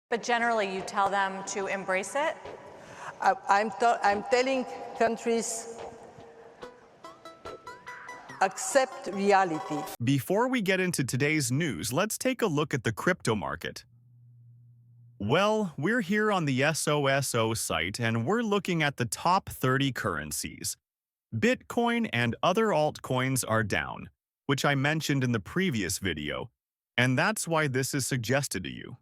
But generally, you tell them to embrace it? I'm telling countries, accept reality. Before we get into today's news, let's take a look at the crypto market. Well, we're here on the SOSO site and we're looking at the top 30 currencies. Bitcoin and other altcoins are down, which I mentioned in the previous video, and that's why this is suggested to you.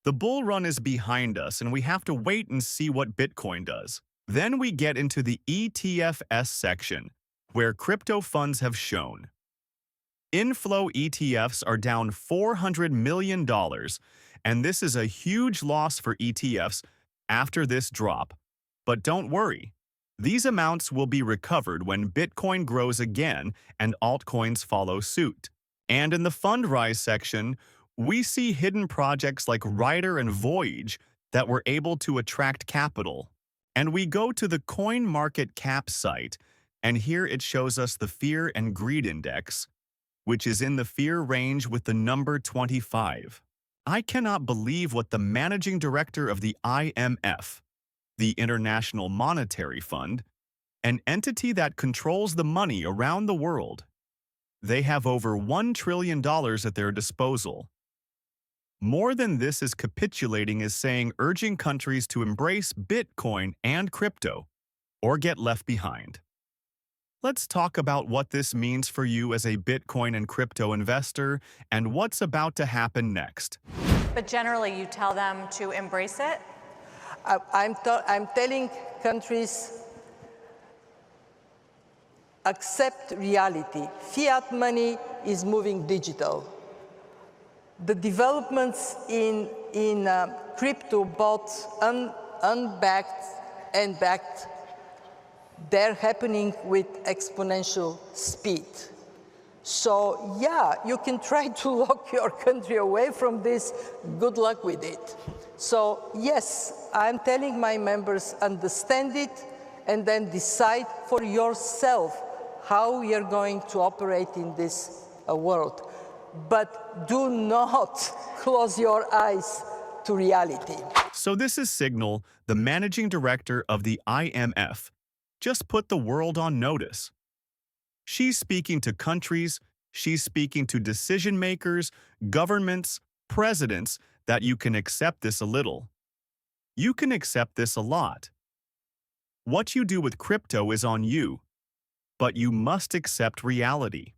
The bull run is behind us and we have to wait and see what Bitcoin does. Then we get into the ETFs section, where crypto funds have shown. Inflow ETFs are down $400 million, and this is a huge loss for ETFs after this drop. But don't worry, these amounts will be recovered when Bitcoin grows again and altcoins follow suit. And in the Fundrise section, we see hidden projects like Rider and Voyage that were able to attract capital. And we go to the CoinMarketCap site, and here it shows us the Fear and Greed Index, which is in the fear range with the number 25. I cannot believe what the managing director of the IMF, the International Monetary Fund, an entity that controls the money around the world. They have over $1 trillion at their disposal. More than this is capitulating is saying urging countries to embrace Bitcoin and crypto, or get left behind. Let's talk about what this means for you as a Bitcoin and crypto investor and what's about to happen next. But generally, you tell them to embrace it? I'm telling countries, accept reality. Fiat money is moving digital. The developments in crypto, both unbacked and backed, they're happening with exponential speed. So yeah, you can try to lock your country away from this. Good luck with it. So yes, I'm telling my members, understand it and then decide for yourself how you're going to operate in this world. But do not close your eyes to reality. So this is Signal, the managing director of the IMF. Just put the world on notice. She's speaking to countries, she's speaking to decision makers, governments, presidents, that you can accept this a little. You can accept this a lot. What you do with crypto is on you, but you must accept reality.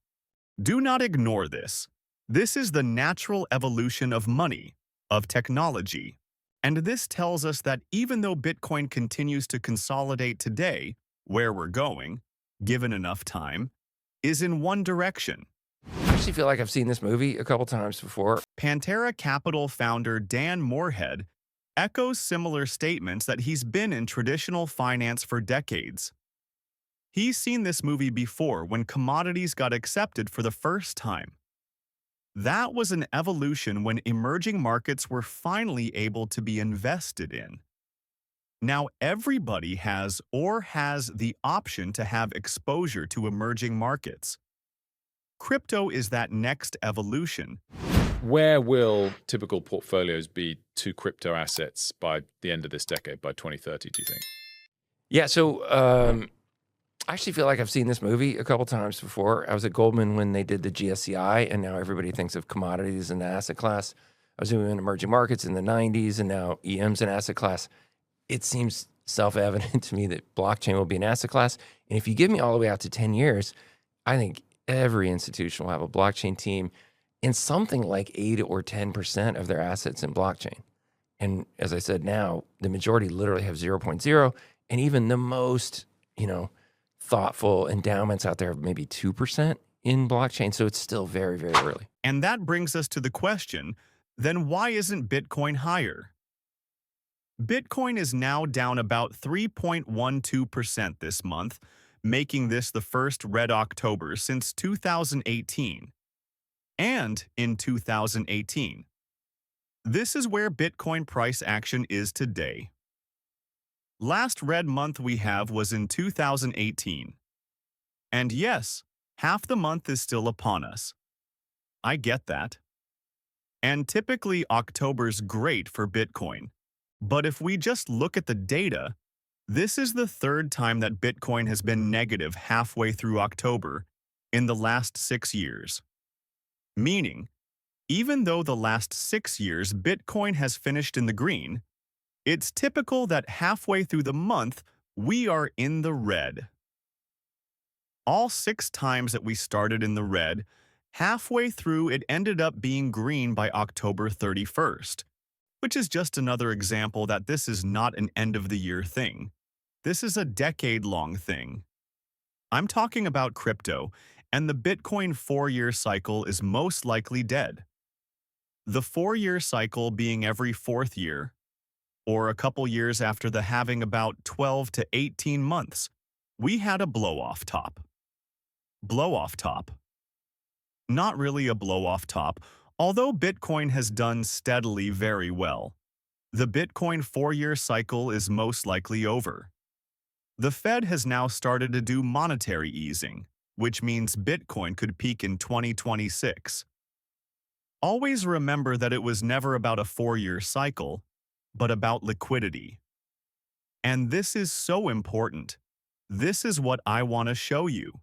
Do not ignore this. This is the natural evolution of money, of technology. And this tells us that even though Bitcoin continues to consolidate today, where we're going, given enough time, is in one direction. I actually feel like I've seen this movie a couple times before. Pantera Capital founder Dan Morehead echoes similar statements that he's been in traditional finance for decades. He's seen this movie before when commodities got accepted for the first time. That was an evolution when emerging markets were finally able to be invested in. Now everybody has the option to have exposure to emerging markets. Crypto is that next evolution. Where will typical portfolios be to crypto assets by the end of this decade, by 2030, do you think? Yeah, so I actually feel like I've seen this movie a couple times before. I was at Goldman when they did the GSCI, and now everybody thinks of commodities as an asset class. I was doing emerging markets in the 90s, and now EM's an asset class. It seems self-evident to me that blockchain will be an asset class. And if you give me all the way out to 10 years, I think every institution will have a blockchain team and something like 8 or 10% of their assets in blockchain. And as I said now, the majority literally have 0.0, and even the most, thoughtful endowments out there have maybe 2% in blockchain. So it's still very, very early. And that brings us to the question, then why isn't Bitcoin higher? Bitcoin is now down about 3.12% this month, making this the first red October since 2018. And in 2018. This is where Bitcoin price action is today. Last red month we have was in 2018. And yes, half the month is still upon us. I get that. And typically October's great for Bitcoin. But if we just look at the data, this is the third time that Bitcoin has been negative halfway through October in the last 6 years. Meaning, even though the last 6 years Bitcoin has finished in the green, it's typical that halfway through the month we are in the red. All 6 times that we started in the red, halfway through it ended up being green by October 31st, which is just another example that this is not an end-of-the-year thing. This is a decade-long thing. I'm talking about crypto, and the Bitcoin 4-year cycle is most likely dead. The 4-year cycle being every 4th year, or a couple years after the halving about 12 to 18 months, we had a blow-off top. Blow-off top. Not really a blow-off top, although Bitcoin has done steadily very well. The Bitcoin 4-year cycle is most likely over. The Fed has now started to do monetary easing, which means Bitcoin could peak in 2026. Always remember that it was never about a 4-year cycle, but about liquidity. And this is so important. This is what I want to show you.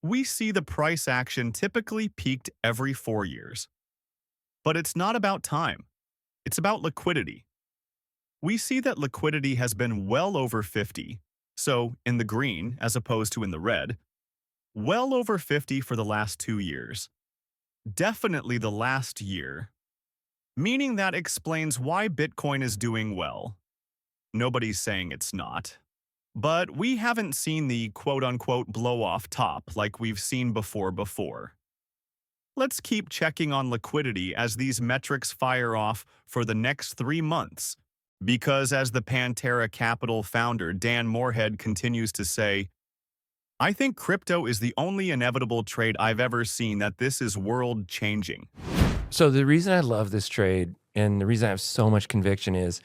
We see the price action typically peaked every 4 years. But it's not about time. It's about liquidity. We see that liquidity has been well over 50, so in the green as opposed to in the red, well over 50 for the last 2 years. Definitely the last year. Meaning that explains why Bitcoin is doing well. Nobody's saying it's not. But we haven't seen the quote-unquote blow-off top like we've seen before. Let's keep checking on liquidity as these metrics fire off for the next 3 months. Because as the Pantera Capital founder Dan Morehead continues to say, I think crypto is the only inevitable trade I've ever seen that this is world-changing. So the reason I love this trade and the reason I have so much conviction is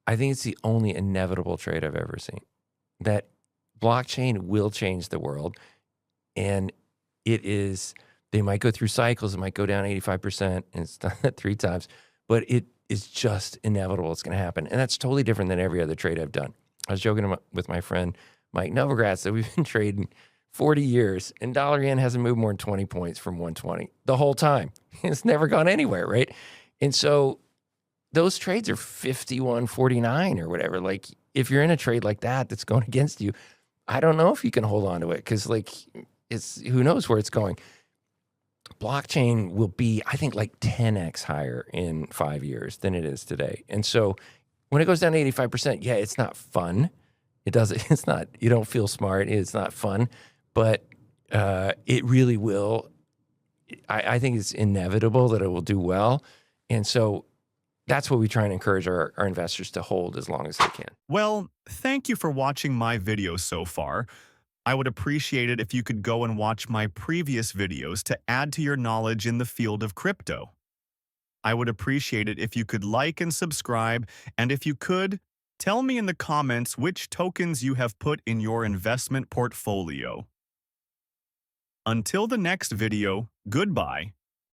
I think it's the only inevitable trade I've ever seen. That blockchain will change the world, and it is, they might go through cycles, it might go down 85%, and it's done that 3 times, but it is just inevitable it's going to happen. And that's totally different than every other trade I've done. I was joking with my friend Mike Novogratz that we've been trading 40 years, and dollar yen hasn't moved more than 20 points from 120 the whole time. It's never gone anywhere, right? And so those trades are 51.49 or whatever. Like, if you're in a trade like that that's going against you, I don't know if you can hold on to it because, like, it's, who knows where it's going. Blockchain will be, I think, like 10x higher in 5 years than it is today. And so when it goes down to 85%, yeah, it's not fun. It's not, you don't feel smart. It's not fun, but it really will. I think it's inevitable that it will do well. And so that's what we try and encourage our investors to hold as long as they can. Well, thank you for watching my video so far. I would appreciate it if you could go and watch my previous videos to add to your knowledge in the field of crypto. I would appreciate it if you could like and subscribe, and if you could, tell me in the comments which tokens you have put in your investment portfolio. Until the next video, goodbye.